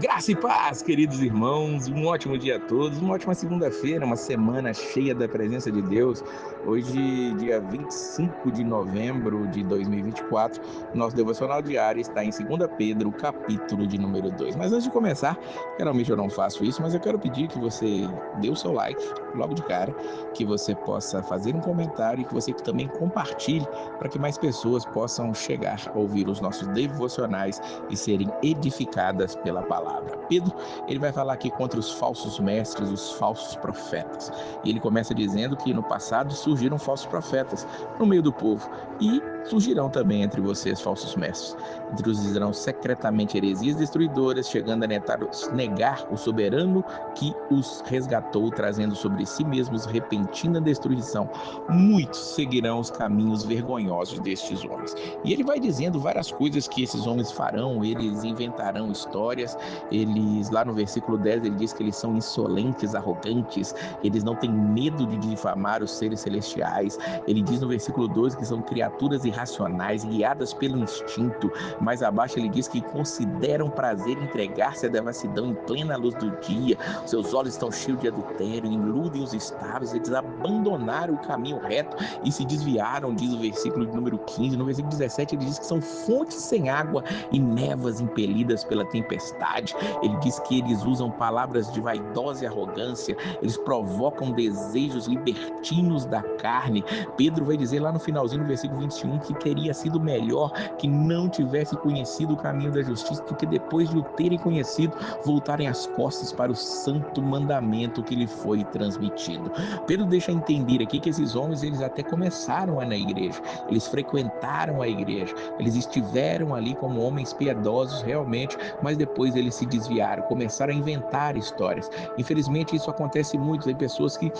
Graça e paz, queridos irmãos, um ótimo dia a todos, uma ótima segunda-feira, uma semana cheia da presença de Deus. Hoje, dia 25 de novembro de 2024, nosso devocional diário está em 2 Pedro, capítulo de número 2. Mas antes de começar, geralmente eu não faço isso, mas eu quero pedir que você dê o seu like logo de cara, que você possa fazer um comentário e que você também compartilhe para que mais pessoas possam chegar a ouvir os nossos devocionais e serem edificadas pela palavra. Pedro, ele vai falar aqui contra os falsos mestres, os falsos profetas. E ele começa dizendo que no passado surgiram falsos profetas no meio do povo e surgirão também entre vocês falsos mestres. Introduzirão secretamente heresias destruidoras, chegando a negar o soberano que os resgatou, trazendo sobre si mesmos repentina destruição. Muitos seguirão os caminhos vergonhosos destes homens. E ele vai dizendo várias coisas que esses homens farão, eles inventarão histórias, eles, lá no versículo 10, ele diz que eles são insolentes, arrogantes, eles não têm medo de difamar os seres celestiais. Ele diz no versículo 12 que são criaturas irracionais, guiadas pelo instinto. Mais abaixo ele diz que consideram prazer entregar-se à devassidão em plena luz do dia, seus olhos estão cheios de adultério, iludem os estáveis, eles abandonaram o caminho reto e se desviaram, diz o versículo de número 15. No versículo 17 ele diz que são fontes sem água e névoas impelidas pela tempestade. Ele diz que eles usam palavras de vaidosa e arrogância, eles provocam desejos libertinos da carne. Pedro vai dizer lá no finalzinho, no versículo 21, que teria sido melhor que não tivesse conhecido o caminho da justiça, porque depois de o terem conhecido, voltarem as costas para o santo mandamento que lhe foi transmitido. Pedro deixa entender aqui que esses homens, eles até começaram na igreja, eles frequentaram a igreja, eles estiveram ali como homens piedosos realmente, mas depois eles se desviaram, começaram a inventar histórias. Infelizmente isso acontece muito, tem pessoas que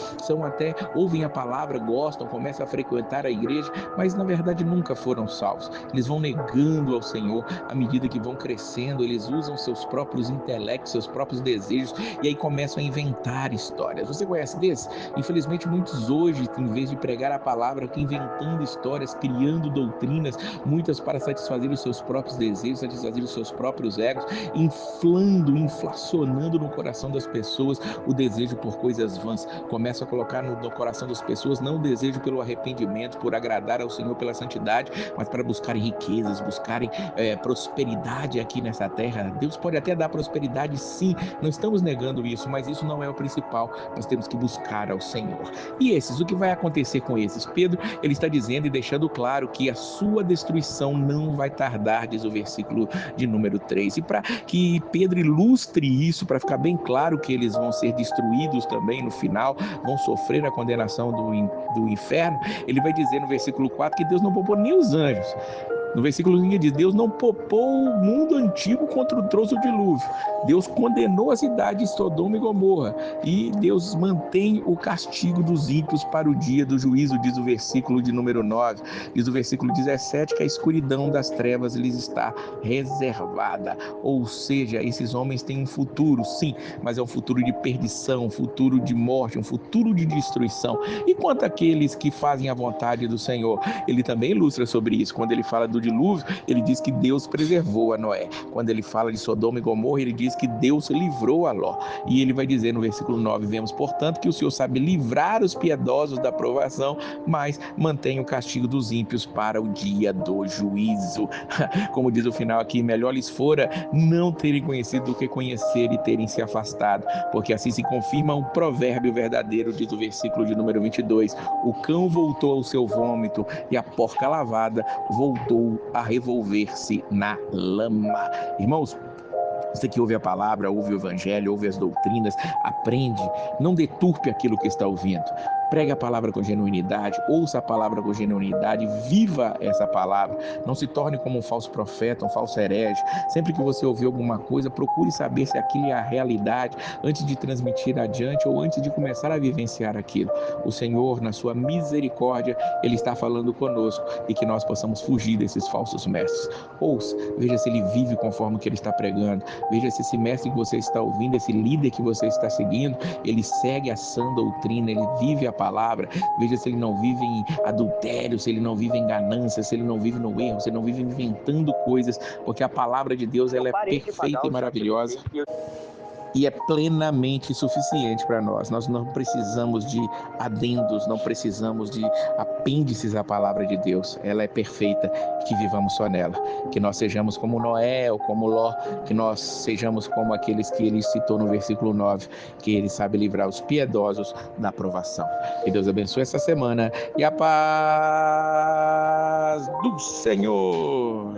ouvem a palavra, gostam, começam a frequentar a igreja, mas na verdade nunca foram salvos. Eles vão negando ao Senhor à medida que vão crescendo, eles usam seus próprios intelectos, seus próprios desejos, e aí começam a inventar histórias. Você conhece desse? Infelizmente muitos hoje, em vez de pregar a palavra, estão inventando histórias, criando doutrinas, muitas para satisfazer os seus próprios desejos, satisfazer os seus próprios egos, inflacionando no coração das pessoas o desejo por coisas vãs. Começa a colocar no coração das pessoas não o desejo pelo arrependimento, por agradar ao Senhor pela santidade, mas para buscarem riquezas, buscarem prosperidade aqui nessa terra. Deus pode até dar prosperidade, sim, não estamos negando isso, mas isso não é o principal. Nós temos que buscar ao Senhor. E esses, o que vai acontecer com esses? Pedro, ele está dizendo e deixando claro que a sua destruição não vai tardar, diz o versículo de número 3. E para que Pedro ilustre isso, para ficar bem claro que eles vão ser destruídos também no final, vão sofrer a condenação do inferno, ele vai dizer no versículo 4 que Deus não poupou nem os anjos. No versículo 5 diz: Deus não poupou o mundo antigo contra o troço dilúvio. Deus condenou a cidade de Sodoma e Gomorra. E Deus mantém o castigo dos ímpios para o dia do juízo, diz o versículo de número 9. Diz o versículo 17 que a escuridão das trevas lhes está reservada. Ou seja, esses homens têm um futuro, sim, mas é um futuro de perdição, um futuro de morte, um futuro de destruição. E quanto àqueles que fazem a vontade do Senhor, ele também ilustra sobre isso. Quando ele fala do dilúvio, ele diz que Deus preservou a Noé. Quando ele fala de Sodoma e Gomorra, ele diz que Deus livrou a Ló. E ele vai dizer no versículo 9: vemos, portanto, que o Senhor sabe livrar os piedosos da provação, mas mantém o castigo dos ímpios para o dia do juízo. Como diz o final aqui: melhor lhes fora não terem conhecido do que conhecer e terem se afastado, porque assim se confirma um provérbio verdadeiro, diz o versículo de número 22: o cão voltou ao seu vômito e a porca lavada voltou a revolver-se na lama. Irmãos, você que ouve a palavra, ouve o evangelho, ouve as doutrinas, aprende, não deturpe aquilo que está ouvindo. Pregue a palavra com genuinidade, ouça a palavra com genuinidade, viva essa palavra. Não se torne como um falso profeta, um falso herege. Sempre que você ouvir alguma coisa, procure saber se aquilo é a realidade antes de transmitir adiante ou antes de começar a vivenciar aquilo. O Senhor, na sua misericórdia, Ele está falando conosco e que nós possamos fugir desses falsos mestres. Ouça, veja se ele vive conforme o que ele está pregando. Veja se esse mestre que você está ouvindo, esse líder que você está seguindo, ele segue a sã doutrina, ele vive a palavra. Veja se ele não vive em adultério, se ele não vive em ganância, se ele não vive no erro, se ele não vive inventando coisas, porque a palavra de Deus ela é perfeita e maravilhosa e é plenamente suficiente para nós. Nós não precisamos de adendos, não precisamos de apêndices à palavra de Deus. Ela é perfeita, que vivamos só nela. Que nós sejamos como Noé ou como Ló, que nós sejamos como aqueles que ele citou no versículo 9, que ele sabe livrar os piedosos da provação. Que Deus abençoe essa semana e a paz do Senhor.